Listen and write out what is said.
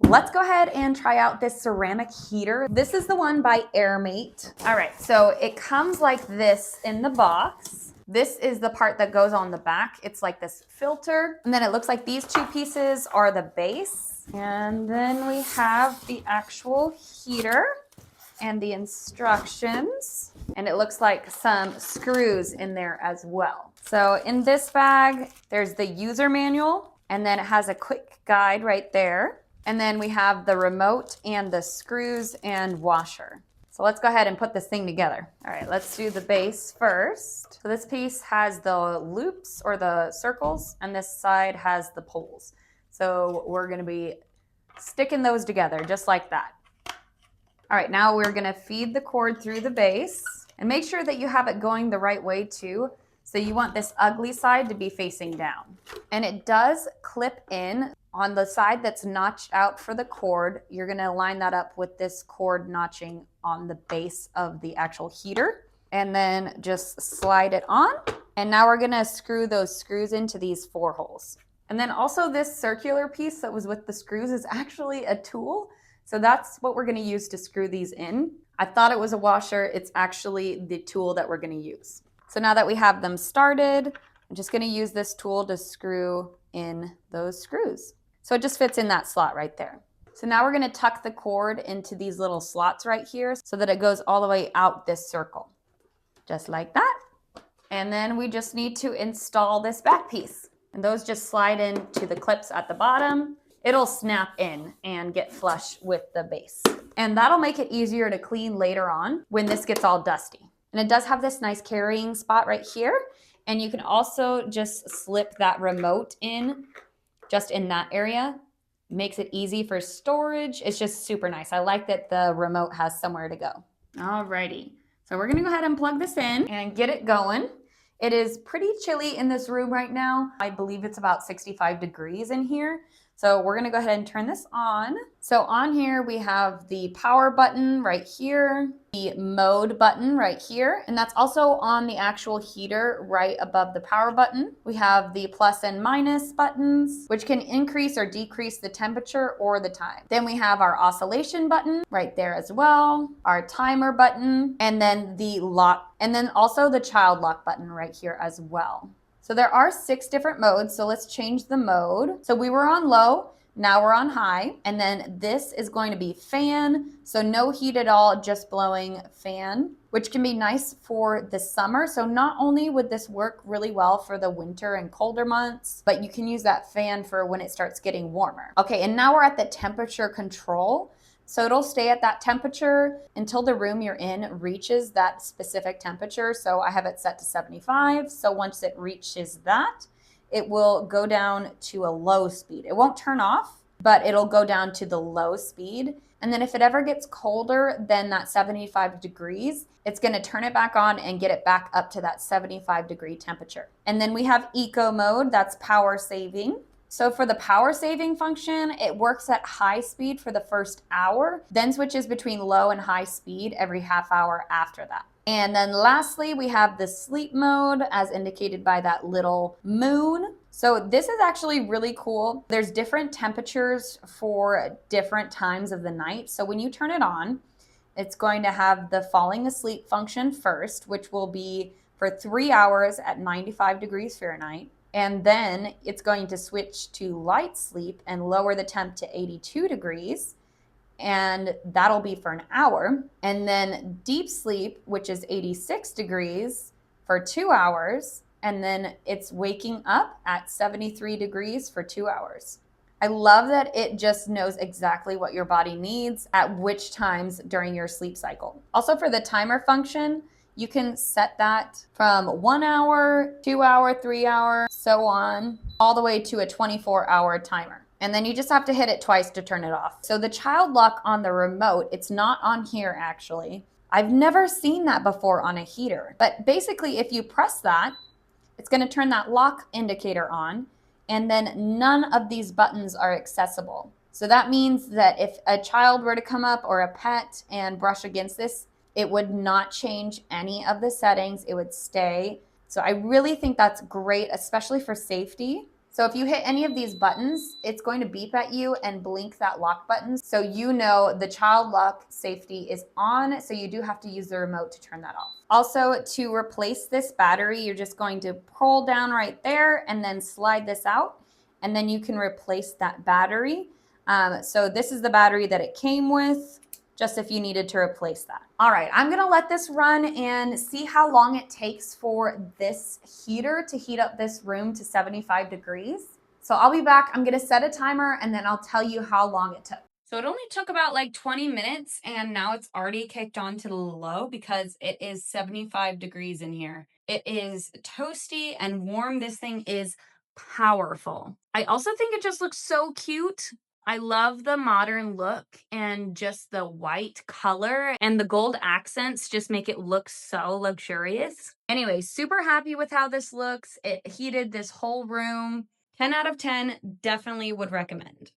Let's go ahead and try out this ceramic heater. This is the one by Airmate. All right, so it comes like this in the box. This is the part that goes on the back. It's like this filter. And then it looks like these two pieces are the base. And then we have the actual heater and the instructions. And it looks like some screws in there as well. So in this bag, there's the user manual, and then it has a quick guide right there. And then we have the remote and the screws and washer. So let's go ahead and put this thing together. All right, let's do the base first. So this piece has the loops or the circles, and this side has the poles. So we're gonna be sticking those together just like that. All right, now we're gonna feed the cord through the base, and make sure that you have it going the right way too. So you want this ugly side to be facing down. And it does clip in on the side that's notched out for the cord. You're gonna line that up with this cord notching on the base of the actual heater, and then just slide it on. And now we're gonna screw those screws into these 4 holes. And then also this circular piece that was with the screws is actually a tool. So that's what we're gonna use to screw these in. I thought it was a washer. It's actually the tool that we're gonna use. So now that we have them started, I'm just gonna use this tool to screw in those screws. So it just fits in that slot right there. So now we're gonna tuck the cord into these little slots right here so that it goes all the way out this circle, just like that. And then we just need to install this back piece. And those just slide into the clips at the bottom. It'll snap in and get flush with the base. And that'll make it easier to clean later on when this gets all dusty. And it does have this nice carrying spot right here. And you can also just slip that remote in just in that area. Makes it easy for storage. It's just super nice. I like that the remote has somewhere to go. Alrighty, so we're gonna go ahead and plug this in and get it going. It is pretty chilly in this room right now. I believe it's about 65 degrees in here. So we're gonna go ahead and turn this on. So on here we have the power button right here, the mode button right here, and that's also on the actual heater right above the power button. We have the plus and minus buttons, which can increase or decrease the temperature or the time. Then we have our oscillation button right there as well, our timer button, and then the lock, and then also the child lock button right here as well. So there are 6 different modes, so let's change the mode. So we were on low, now we're on high, and then this is going to be fan, so no heat at all, just blowing fan, which can be nice for the summer. So not only would this work really well for the winter and colder months, but you can use that fan for when it starts getting warmer. Okay, and now we're at the temperature control. So it'll stay at that temperature until the room you're in reaches that specific temperature. So I have it set to 75. So once it reaches that, it will go down to a low speed. It won't turn off, but it'll go down to the low speed. And then if it ever gets colder than that 75 degrees, it's gonna turn it back on and get it back up to that 75-degree temperature. And then we have eco mode, that's power saving. So for the power saving function, it works at high speed for the first hour, then switches between low and high speed every half hour after that. And then lastly, we have the sleep mode as indicated by that little moon. So this is actually really cool. There's different temperatures for different times of the night. So when you turn it on, it's going to have the falling asleep function first, which will be for 3 hours at 95 degrees Fahrenheit. And then it's going to switch to light sleep and lower the temp to 82 degrees. And that'll be for an hour. And then deep sleep, which is 86 degrees for 2 hours. And then it's waking up at 73 degrees for 2 hours. I love that it just knows exactly what your body needs at which times during your sleep cycle. Also for the timer function, you can set that from 1 hour, 2 hour, 3 hour, so on, all the way to a 24-hour timer. And then you just have to hit it twice to turn it off. So the child lock on the remote, it's not on here actually. I've never seen that before on a heater. But basically if you press that, it's gonna turn that lock indicator on, and then none of these buttons are accessible. So that means that if a child were to come up or a pet and brush against this, it would not change any of the settings. It would stay. So I really think that's great, especially for safety. So if you hit any of these buttons, it's going to beep at you and blink that lock button. So you know the child lock safety is on. So you do have to use the remote to turn that off. Also, to replace this battery, you're just going to pull down right there and then slide this out. And then you can replace that battery. So this is the battery that it came with, just if you needed to replace that. All right, I'm gonna let this run and see how long it takes for this heater to heat up this room to 75 degrees. So I'll be back, I'm gonna set a timer and then I'll tell you how long it took. So it only took about like 20 minutes and now it's already kicked on to the low because it is 75 degrees in here. It is toasty and warm. This thing is powerful. I also think it just looks so cute. I love the modern look and just the white color and the gold accents just make it look so luxurious. Anyway, super happy with how this looks. It heated this whole room. 10 out of 10, definitely would recommend.